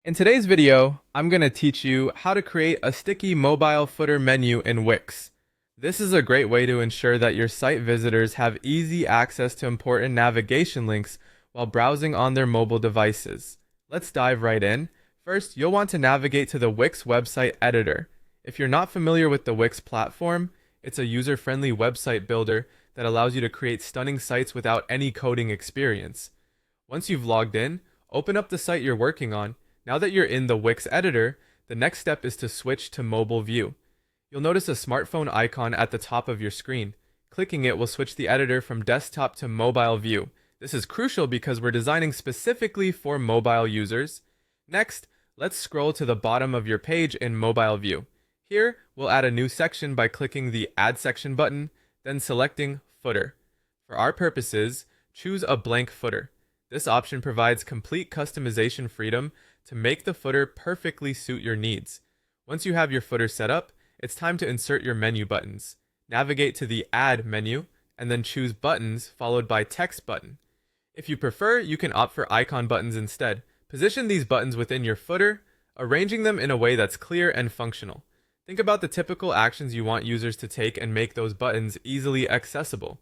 In today's video, I'm going to teach you how to create a sticky mobile footer menu in Wix. This is a great way to ensure that your site visitors have easy access to important navigation links while browsing on their mobile devices. Let's dive right in. First, you'll want to navigate to the Wix website editor. If you're not familiar with the Wix platform, it's a user-friendly website builder that allows you to create stunning sites without any coding experience. Once you've logged in, open up the site you're working on. Now that you're in the Wix editor, the next step is to switch to mobile view. You'll notice a smartphone icon at the top of your screen. Clicking it will switch the editor from desktop to mobile view. This is crucial because we're designing specifically for mobile users. Next, let's scroll to the bottom of your page in mobile view. Here, we'll add a new section by clicking the Add Section button, then selecting Footer. For our purposes, choose a blank footer. This option provides complete customization freedom to make the footer perfectly suit your needs. Once you have your footer set up, it's time to insert your menu buttons. Navigate to the Add menu, and then choose Buttons followed by Text button. If you prefer, you can opt for icon buttons instead. Position these buttons within your footer, arranging them in a way that's clear and functional. Think about the typical actions you want users to take and make those buttons easily accessible.